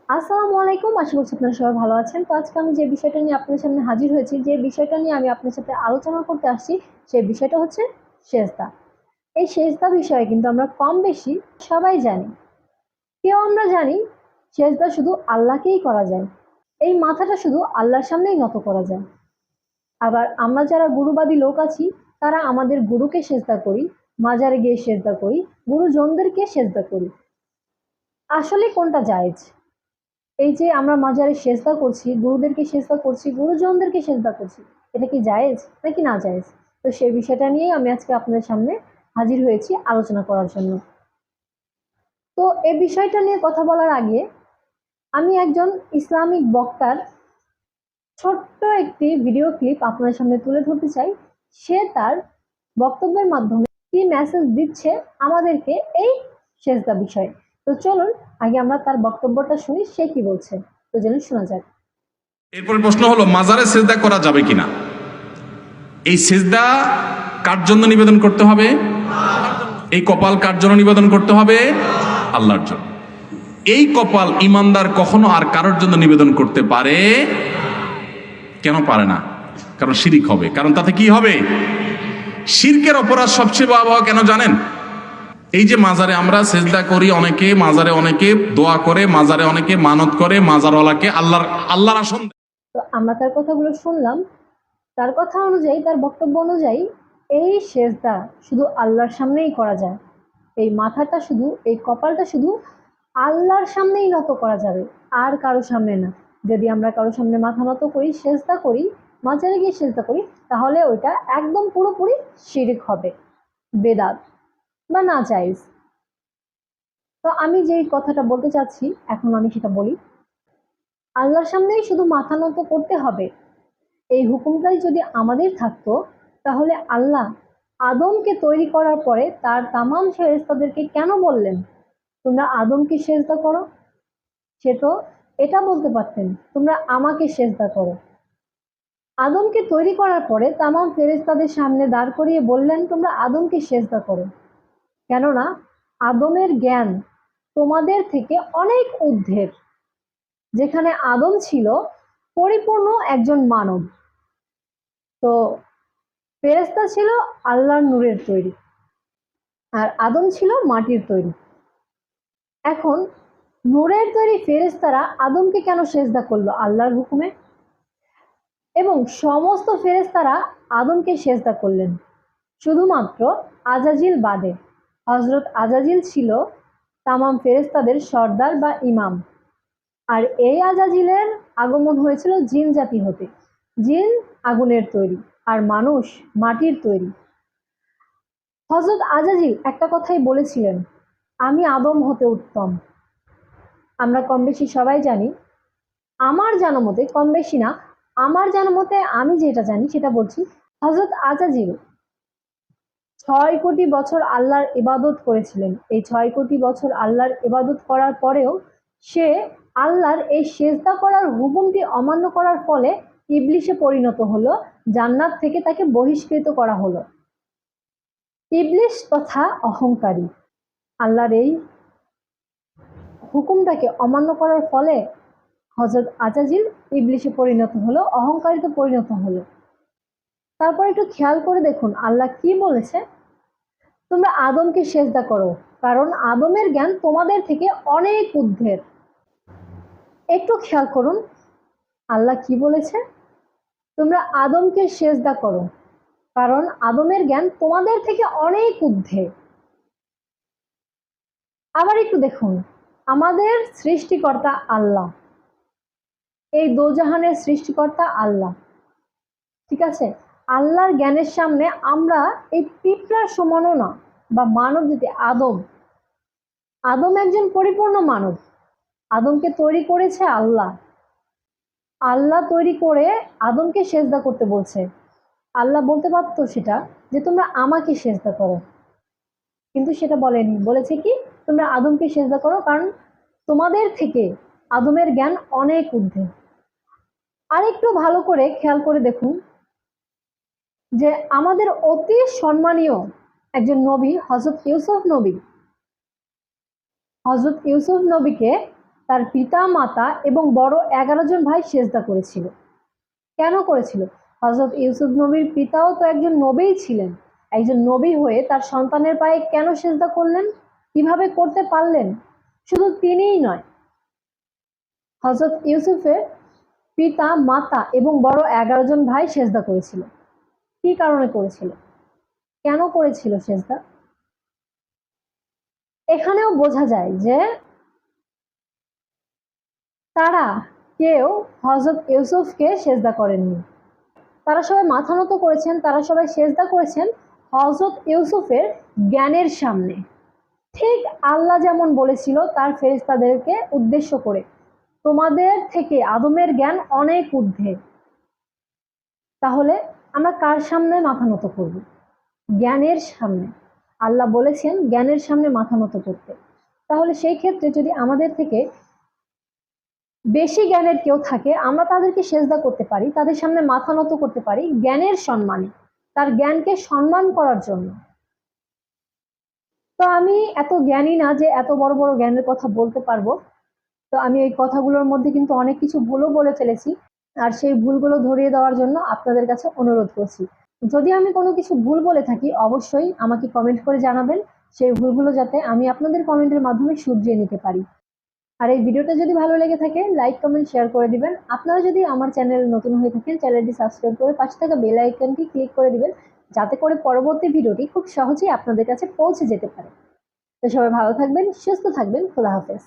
আসসালামু আলাইকুম। আশা করছি আপনারা সবাই ভালো আছেন। তো আজকে আমি যে বিষয়টা নিয়ে আপনাদের সামনে হাজির হয়েছি, যে বিষয়টা নিয়ে আমি আপনার সাথে আলোচনা করতে আসছি, সেই বিষয়টা হচ্ছে সেজদা। এই সেজদা বিষয়ে কিন্তু আমরা কম বেশি সবাই জানি। কেউ আমরা জানি সেজদা শুধু আল্লাহকেই করা যায়। এই মাথাটা শুধু আল্লাহর সামনেই নত করা যায়। আবার আমরা যারা গুরুবাদী লোক আছি, তারা আমাদের গুরুকে সেজদা করি, মাজারে গিয়ে সেজদা করি, গুরুজনদেরকে সেজদা করি। আসলে কোনটা জায়েজ? এই যে আমরা মাজারে সেজদা করছি, গুরুদেরকে সেজদা করছি, গুরুজনদেরকে সেজদা করছি, এটা কি জায়েজ নাকি না জায়েজ? তো সেই বিষয়টা নিয়েই আমি আজকে আপনাদের সামনে হাজির হয়েছি আলোচনা করার জন্য। তো এই বিষয়টা নিয়ে কথা বলার আগে আমি একজন ইসলামিক বক্তার ছোট্ট একটি ভিডিও ক্লিপ আপনাদের সামনে তুলে ধরতে চাই। সে তার বক্তব্যের মাধ্যমে কি মেসেজ দিচ্ছে আমাদেরকে এই সেজদা বিষয়ে। তো চলুন আগে আমরা তার বক্তব্যটা শুনি, সে কি বলছে। তো চলুন শোনা যাক। এরপরে প্রশ্ন হলো, মাজারে সেজদা করা যাবে কিনা? এই সেজদা কার জন্য নিবেদন করতে হবে? এই কপাল কার জন্য নিবেদন করতে হবে? আল্লাহর জন্য। এই কপাল ইমানদার কখনো আর কারোর জন্য নিবেদন করতে পারে? কেন পারে না? কারণ শিরিক হবে। কারণ তাতে কি হবে? শিরকের অপরাধ সবচেয়ে ভয়াবহ কেন জানেন? এই যে মাজারে আমরা সেজদা করি, অনেকে মাজারে অনেকে দোয়া করে, মাজারে অনেকে মানত করে, মাজারওয়ালাকে আল্লাহর আসন। তো আমরা তার কথাগুলো শুনলাম। তার কথা অনুযায়ী, তার বক্তব্য অনুযায়ী এই সেজদা শুধু আল্লাহর সামনেই করা যায়। এই মাথাটা শুধু, এই কপালটা শুধু আল্লাহর সামনেই নত করা যাবে, আর কারো সামনে না। যদি আমরা কারো সামনে মাথা নত করি, সেজদা করি, মাজারে গিয়ে সেজদা করি, তাহলে ওইটা একদম পুরোপুরি শিরক হবে, বেদাত বা না জায়েজ। তো আমি যেই কথাটা বলতে চাচ্ছি এখন আমি সেটা বলি। আল্লাহর সামনেই শুধু মাথা নত করতে হবে, এই হুকুমটাই যদি আমাদের থাকতো, তাহলে আল্লাহ আদমকে তৈরি করার পরে তার তামাম ফেরেশতাদেরকে কেন বললেন তোমরা আদমকে সেজদা করো? সে তো এটা বলতে পারতেন তোমরা আমাকে সেজদা করো। আদমকে তৈরি করার পরে তামাম ফেরেশতাদের সামনে দাঁড় করিয়ে বললেন তোমরা আদমকে সেজদা করো, কেননা আদমের জ্ঞান তোমাদের থেকে অনেক ঊর্ধ্বের। যেখানে আদম ছিল পরিপূর্ণ একজন মানব, তো ফেরেশতা ছিল আল্লাহর নূরের তৈরি, আর আদম ছিল মাটির তৈরি। এখন নূরের তৈরি ফেরেশতারা আদমকে কেন সেজদা করলো আল্লাহর হুকুমে? এবং সমস্ত ফেরেশতারা আদমকে সেজদা করলেন, শুধুমাত্র আজাজিল বাদে। হজরত আজাজিল ছিল তামাম ফেরেশতাদের সর্দার বা ইমাম। আর এই আজাজিলের আগমন হয়েছিল জিন জাতি হতে। জিন আগুনের তৈরি, আর মানুষ মাটির তৈরি। হজরত আজাজিল একটা কথাই বলেছিলেন, আমি আদম হতে উত্তম। আমরা কম বেশি সবাই জানি। আমার জানা মতে, কম বেশি না, আমার জানা মতে আমি যেটা জানি সেটা বলছি। হজরত আজাজিল 6 কোটি বছর আল্লাহর ইবাদত করেছিলেন। এই 6 কোটি বছর আল্লাহর ইবাদত করার পরেও সে আল্লাহর এই সেজদা করার হুকুমটি অমান্য করার ফলে ইবলিশে পরিণত হলো, জান্নাত থেকে তাকে বহিষ্কৃত করা হলো। ইবলিশ তথা অহংকারী আল্লাহর এই হুকুমটাকে অমান্য করার ফলে হজরত আজাজিল ইবলিশে পরিণত হলো, অহংকারিতে পরিণত হলো। তারপর একটু খেয়াল করে দেখুন আল্লাহ কি বলেছে, তোমরা আদমকে সেজদা করো, কারণ আদমের জ্ঞান তোমাদের থেকে অনেক ঊর্ধ্বের। একটু খেয়াল করুন আল্লাহ কি বলেছে, তোমরা আদমকে সেজদা করো, কারণ আদমের জ্ঞান তোমাদের থেকে অনেক ঊর্ধ্বে। আবার একটু দেখুন, আমাদের সৃষ্টিকর্তা আল্লাহ, এই দোজাহানের সৃষ্টিকর্তা আল্লাহ, ঠিক আছে? আল্লাহর জ্ঞানের সামনে আমরা এই পিঁপড়ার সমানও না। বা মানব জাতি আদম, আদম একজন পরিপূর্ণ মানব। আদমকে তৈরি করেছে আল্লাহ। আল্লাহ তৈরি করে আদমকে সেজদা করতে বলছে। আল্লাহ বলতে পারতো সেটা যে তোমরা আমাকে সেজদা করো, কিন্তু সেটা বলেনি। বলেছে কি, তোমরা আদমকে সেজদা করো, কারণ তোমাদের থেকে আদমের জ্ঞান অনেক ঊর্ধ্বে। আর একটু ভালো করে খেয়াল করে দেখুন যে আমাদের অতি সম্মানীয় একজন নবী হজরত ইউসুফ নবী, হজরত ইউসুফ নবীকে তার পিতা মাতা এবং বড় 11 জন ভাই সেজদা করেছিল। কেন করেছিল? হযরত ইউসুফ নবীর পিতাও তো একজন নবীই ছিলেন। একজন নবী হয়ে তার সন্তানের পায়ে কেন সেজদা করলেন? কিভাবে করতে পারলেন? শুধু তিনিই নয়, হযরত ইউসুফের পিতা মাতা এবং বড় 11 জন ভাই সেজদা করেছিল। কি কারণে করেছিল? কেন করেছিল সেজদা? এখানেও বোঝা যায় যে তারা কেউ হযরত ইউসুফকে সেজদা করেননি। তারা সবাই মাথা নত করেছেন, তারা সবাই সেজদা করেছেন হযরত ইউসুফের জ্ঞানের সামনে। ঠিক আল্লাহ যেমন বলেছিল তার ফেরেশতাদেরকে উদ্দেশ্য করে, তোমাদের থেকে আদমের জ্ঞান অনেক ঊর্ধ্বে। তাহলে আমরা কার সামনে মাথা নত করব? জ্ঞানের সামনে। আল্লাহ বলেছেন জ্ঞানের সামনে মাথা নত করতে। তাহলে সেই ক্ষেত্রে যদি আমাদের থেকে বেশি জ্ঞানের কেউ থাকে, আমরা তাদেরকে সেজদা করতে পারি, তাদের সামনে মাথা নত করতে পারি জ্ঞানের সম্মানে, তার জ্ঞানকে সম্মান করার জন্য। তো আমি এত জ্ঞানী না যে এত বড় বড় জ্ঞানের কথা বলতে পারবো। তো আমি এই কথাগুলোর মধ্যে কিন্তু অনেক কিছু ভুলও বলে ফেলেছি, আর সেই ভুলগুলো ধরিয়ে দেওয়ার জন্য আপনাদের কাছে অনুরোধ করছি। যদি আমি কোনো কিছু ভুল বলে থাকি অবশ্যই আমাকে কমেন্ট করে জানাবেন, সেই ভুলগুলো যাতে আমি আপনাদের কমেন্টের মাধ্যমে শুধরিয়ে নিতে পারি। আর এই ভিডিওটা যদি ভালো লেগে থাকে লাইক কমেন্ট শেয়ার করে দিবেন। আপনারা যদি আমার চ্যানেল নতুন হয়ে থাকেন চ্যানেলটি সাবস্ক্রাইব করে পাশে থাকা বেল আইকনটি ক্লিক করে দিবেন, যাতে করে পরবর্তী ভিডিওটি খুব সহজেই আপনাদের কাছে পৌঁছে যেতে পারে। তো সবাই ভালো থাকবেন, সুস্থ থাকবেন, খোদা হাফেজ।